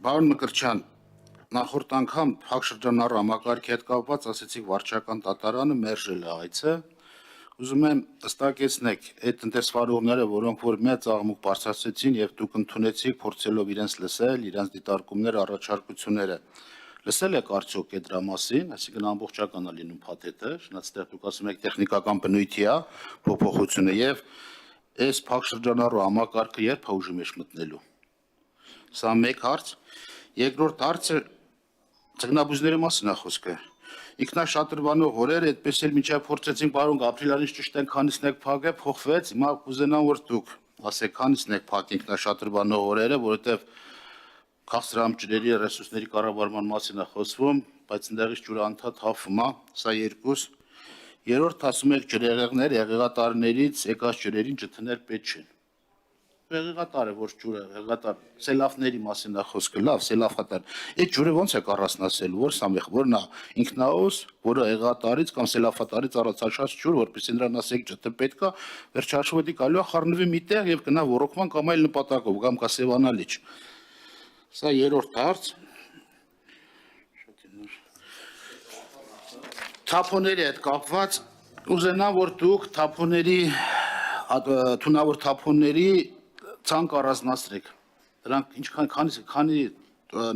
Պարոն Մկրտչյան, նախորդ անգամ Փակ շրջանառու համակարգի հետ կապված ասեցիք վարչական դատարանը մերժել է այցը։ Ուզում եմ ըստակեցնեք այդ տնտեսվարողները, որոնք որ մեծ աղմուկ բարձրացրեցին եւ դուք ընդունեցիք փորձելով իրենց լսել, իրենց դիտարկումները, առաջարկությունները։ Լսել եք արդյոք այդ դրա մասին, այսինքն ամբողջական է լինում փաթեթը, շնորհակալ ստեղ դուք ասում եք տեխնիկական բնույթի է փոփոխությունը եւ այս Փակ շրջանառու համակարգը երբ է ուժի մեջ մտնելու։ Սա մեկ հարց, երկրորդ հարցը ձգնաբույզների մասին է խոսքը։ Ինքնաշատրվանող օրերը այդպես էլ մինչև փորձեցին պարոն Գաբրիելյանից ճշտեն քանիսն եք փակել, փոխվեց, հիմա կուզենամ որ դուք ասեք քանիսն եք փակ ինքնաշատրվանող օրերը, որովհետև քաղցրահամ ջրերի ռեսուրսների կառավարման մասին է խոսվում, բայց ընդեղից ջուրը անդադ հավում է, սա երկուս։ Երրորդ ասում եք ջրեղեղներ, եղեղատարներից եկած ջրերին ջթներ պետք չեն։ Եղեղատար է, որ ջուրը, եղեղատար, սելավների մասին է խոսքը, լավ, սելավատար։ Այդ ջուրը ոնց է կառասնասելու, որ սա մեխ, որն է ինքնաուս, որը եղեղատարից կամ սելավատարից առաջացած ջուր, որպեսզի նրան ասեք ջթը պետք է, վերջաշվետի գալու է խառնվի միտեղ եւ գնա ոռոգման կամ այլ նպատակով, կամ կա սևանալիչ։ Սա երրորդ հարց։ Թափոնների հետ կապված ուզենամ, որ դուք թափոնների թունավոր թափոնների ցանկ առանձնացրեք։ Դրանք ինչքան քանի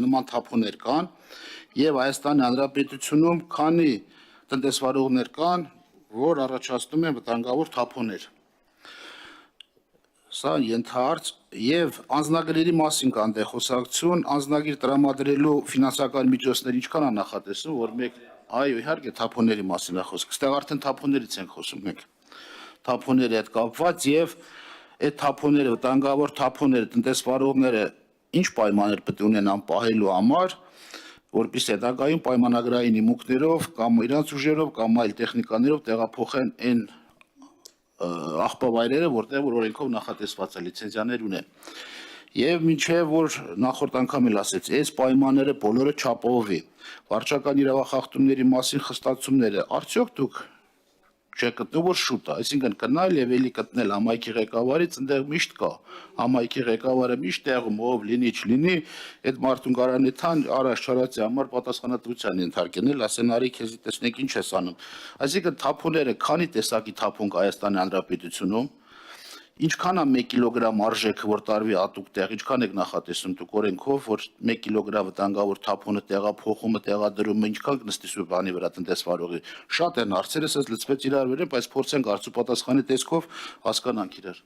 նման թափոններ կան եւ Հայաստանի Հանրապետությունում քանի տնտեսվարողներ կան, որ առաջացնում են վտանգավոր թափոններ։ Սա ենթահարց եւ անձնագրերի մասին կան դե խոսակցություն, անձնագիր տրամադրելու ֆինանսական միջոցներ ինչքան է նախատեսում, որ մեկ այո, իհարկե թափոնների մասին է խոսքը։ Այստեղ արդեն թափոններից ենք խոսում մենք։ Թափոնների հետ կապված եւ այդ թափոնները, վտանգավոր թափոնները, տնտեսվարողները ինչ պայմաններ պետք է ունենան պահելու համար, որպեսզի հետագայում պայմանագրային հիմունքներով կամ իրանց ուժերով կամ այլ տեխնիկաներով տեղափոխեն այն աղբավայրերը, որտեղ որ օրենքով նախատեսված է լիցենզիաներ ունեն։ Եվ մինչև որ նախորդ անգամ էլ ասեց, այս պայմանները բոլորը չապահովի։ Վարչական իրավախախտումների մասին խստացումները, արդյոք դուք չեք գտնում, որ շուտ է, այսինքն գնալ եւ էլի գտնել համայնքի ղեկավարից, այնտեղ միշտ կա։ Համայնքի ղեկավարը միշտ տեղում ով լինի, չլինի, այդ մարդուն գարանեթան Արաշ Չարացի համար պատասխանատվության ենթարկել, ասեն արի քեզի տեսնենք ինչ ես անում։ Այսինքն թափոնները քանի տեսակի թափոն կա Հայաստանի Հանրապետությունում, ինչքան է 1 կիլոգրամ արժեքը, որ տարվի հատուկ տեղ, ինչքան եք նախատեսում դուք օրենքով, որ 1 կիլոգրամ վտանգավոր թափոնը տեղափոխումը, տեղադրումը, ինչքան կնստի սու բանի վրա տնտեսվարողի։ Շատ են հարցերս էս լծվեց իրար վերեն, բայց փորձենք արծու պատասխանի տեսքով հասկանանք իրար։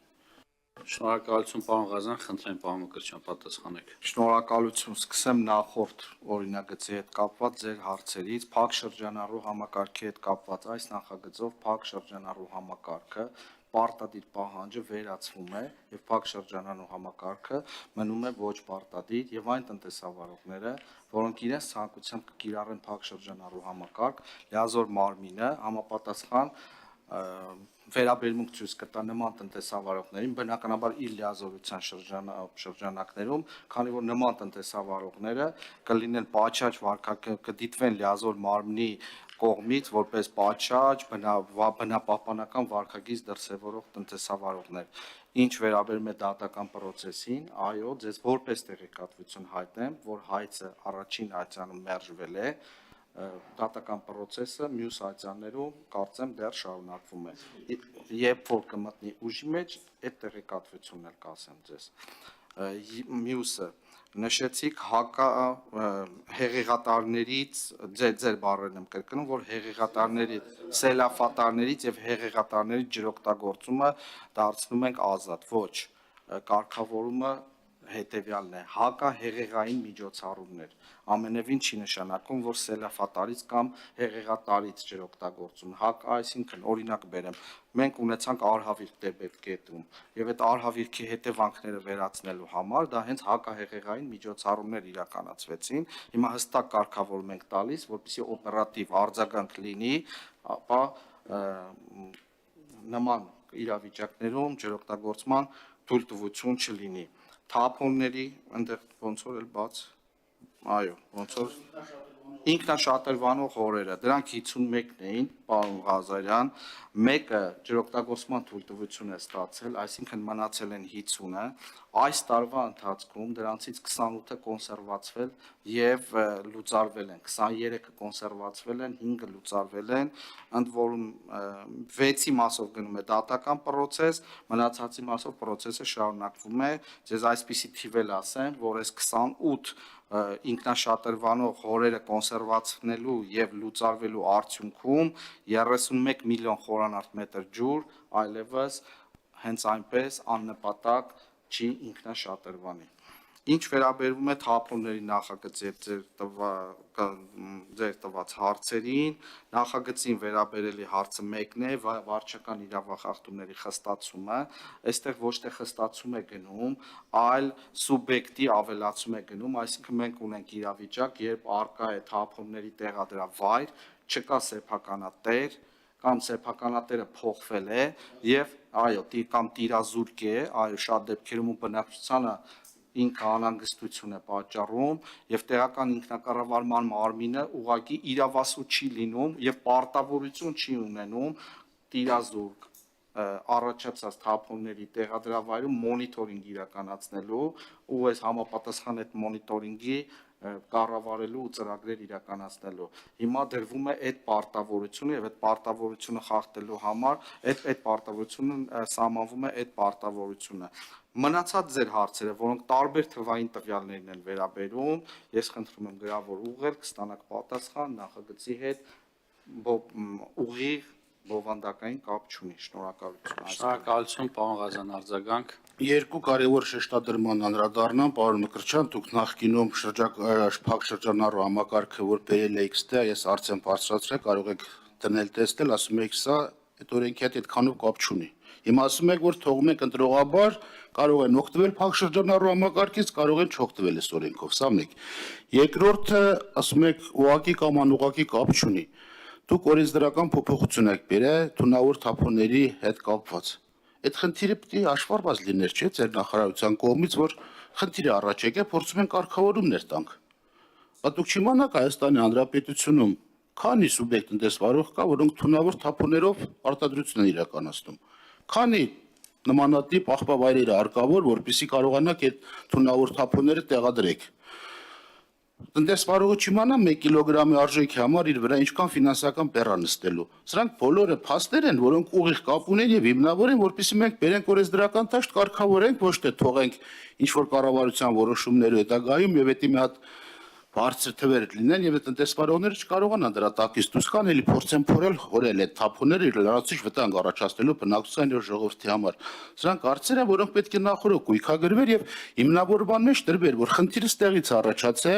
Շնորհակալություն պարոն Ղազյան, խնդրեմ պարոն Մկրտչյան պատասխանեք։ Շնորհակալություն, սկսեմ նախորդ օրինագծի հետ կապված ձեր հարցերից, Փակ շրջանառու համակարգի հետ կապված այս նախագծով Փակ շրջանառու համակարգը պարտադիր պահանջը վերացվում է եւ Փակ շրջանառու համակարգը մնում է ոչ պարտադիր եւ այն տնտեսավարողները, որոնք իրենց ցանկությամբ կկիրառեն Փակ շրջանառու համակարգ, լիազոր մարմինը համապատասխան վերաբերմունք ցույց կտա նման տնտեսավարողներին, բնականաբար իր լիազորության շրջանակներում, քանի որ նման տնտեսավարողները կլինեն պատշաճ կդիտվեն լիազոր մարմնի կողմից որպես պատշաճ բնապահպանական վարքագիծ դրսևորող տնտեսավարողներ։ Ինչ վերաբերում է դատական պրոցեսին, այո, ձեզ որպես տեղեկատվություն հայտնեմ, որ հայցը առաջին այցանում մերժվել է, դատական պրոցեսը մյուս այցաններում կարծեմ դեռ շարունակվում է։ Երբ որ կմտնի ուժի մեջ, այդ տեղեկատվությունն էլ կասեմ ձեզ։ Մյուսը նշեցիք հեղեղատարներից, ձեր բառերն եմ կրկնում, որ հեղեղատարների, սելավատարներից եւ հեղեղատարների ջրօգտագործումը դարձնում ենք ազատ։ Ոչ, կարգավորումը հետևյալն է, հակահեղեղային միջոցառումներ, ամենևին չի նշանակում, որ սելավատարից կամ հեղեղատարից ջրօգտագործում, այսինքն օրինակ բերեմ, մենք ունեցանք արհավիրք Տեր-Բերգետում եւ այդ արհավիրքի հետևանքները վերացնելու համար դա հենց հակահեղեղային միջոցառումներ իրականացվեցին, հիմա հստակ կարգավորում ենք տալիս, որպեսզի օպերատիվ արձագանք լինի, ապա նման իրավիճակներում ջրօգտագործման թույլտվություն չլինի։ Թափոնների այնտեղ ոնց որ էլ բաց, այո, ոնց որ ինքնաշատրվանող օրերը, դրանք 51-ն էին, պարոն Ղազարյան, մեկը ջրօգտագործման թույլտվություն է ստացել, այսինքն մնացել են 50-ը, այս տարվա ընթացքում դրանցից 28-ը կոնսերվացվել եւ լուծարվել են, 23-ը կոնսերվացվել են, 5-ը լուծարվել են, ընդ որում 6-ի մասով գնում է դատական process, մնացածի մասով process-ը շարունակվում է, ձեզ այսպիսի թիվ էլ ասեմ, որ այս 28 ինքնաշատրվանող հորերը կոնսերվացնելու եւ լուծարվելու արդյունքում 31 միլիոն խորանարդ մետր ջուր այլևս հենց այնպես աննպատակ չի ինքնաշատրվանի։ Ինչ վերաբերվում է թափոնների նախագծի ձեր տված հարցերին, նախագծին վերաբերելի հարցը մեկն է, վարչական իրավախախտումների խստացումը, այստեղ ոչ թե խստացում է գնում, այլ սուբյեկտի ավելացում է գնում, այսինքն մենք ունենք իրավիճակ, երբ արկա է թափոնների տեղադրավայր, չկա սեփականատեր, կամ սեփականատերը փոխվել է եւ այո, կամ տիրազուրկ է, այո, շատ դեպքերում ու բնակչությանը ինքը անհանգստություն է պատճառում եւ տեղական ինքնակառավարման մարմինը ուղղակի իրավասու չի լինում եւ պարտավորություն չի ունենում տիրազուրկ առաջացած թափոնների տեղադրավայրում մոնիտորինգ իրականացնելու ու այս համապատասխան այդ մոնիտորինգի կառավարելու ու ծրագրեր իրականացնելու։ Հիմա դրվում է այդ պարտավորությունը եւ այդ պարտավորությունը խախտելու համար այդ պարտավորությունը սահմանվում է այդ պարտավորությունը։ Մնացած ձեր հարցերը, որոնք տարբեր թվային տվյալներին են վերաբերում, ես խնդրում եմ գրավոր ուղղել, կստանաք պատասխան նախագծի հետ ուղիղ բովանդակային կապ չունի։ Շնորհակալություն։ Շնորհակալություն, պարոն Ղազյան, արձագանք։ Երկու կարևոր շեշտադրման անդրադառնամ, պարոն Մկրտչյան, դուք նախկինում փակ շրջանառու համակարգը, որ բերել եք ստե, ես արդեն բարձրացրել, կարող եք դնել տեսնել, ասում եք սա այդ օրենքի հետ այդքանով կապ չունի։ Հիմա ասում եք, որ թողում եք ընտրողաբար, կարող են օգտվել փակ շրջանառու համակարգից, կարող են չօգտվել այս օրենքով, սա մեկ։ Երկրորդը, ասում եք, ուղղակի կամ անուղղակի կապ չունի։ Դուք օրենսդրական փոփոխություն եք բերել թունավոր թափոնների հետ կապված։ Այդ խնդիրը պետք է հաշվառված լիներ, չէ՞, ձեր նախարարության կողմից, որ խնդիրը առաջ եկե, փորձում են կարգավորումներ տանք։ Բայց դուք չիմանաք Հայաստանի Հանրապետությունում քանի սուբյեկտ տնտեսվարող կա, որոնք թունավոր թափոններով արտադրություն են իրականացնում։ Քանի նմանատիպ աղբավայրեր արկավոր, որպեսզի կարողանաք այդ թունավոր թափոնները տեղադրեք։ Տնտեսվարողը չիմանա 1 կիլոգրամի արժեքի համար իր վրա ինչքան ֆինանսական բեռ նստելու։ Սրանք բոլորը փաստեր են, որոնք ուղիղ կապ ունեն եւ հիմնավոր են, որպեսզի մենք բերենք օրենսդրական տաշտ կարգավորենք, ոչ թե թողենք ինչ որ կառավարության որոշումները հետագայում եւ դա մի հատ բարձր թվեր լինեն եւ տնտեսվարողները չկարողանան դրա տակից դուրս գան, էլի փորձեն փորել հորել այդ թափոնները լրացուցիչ վտանգ առաջացնելու բնակչության եւ ժողովրդի համար։ Սրանք հարցեր են, որոնք պետք է նախորդ գույքագրվեր եւ հիմնավորման մեջ դրվեր, որ խնդիրը ստեղից առաջացե,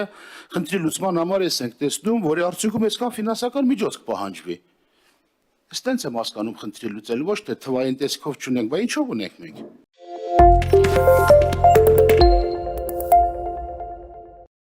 խնդրի լուծման համար ես ենք տեսնում, որի արդյունքում այսքան ֆինանսական միջոց կպահանջվի։ Այստենց եմ հասկանում խնդրի լուծել, ոչ թե թվային տեսքով չունենք, բայց ինչով ունենք մենք։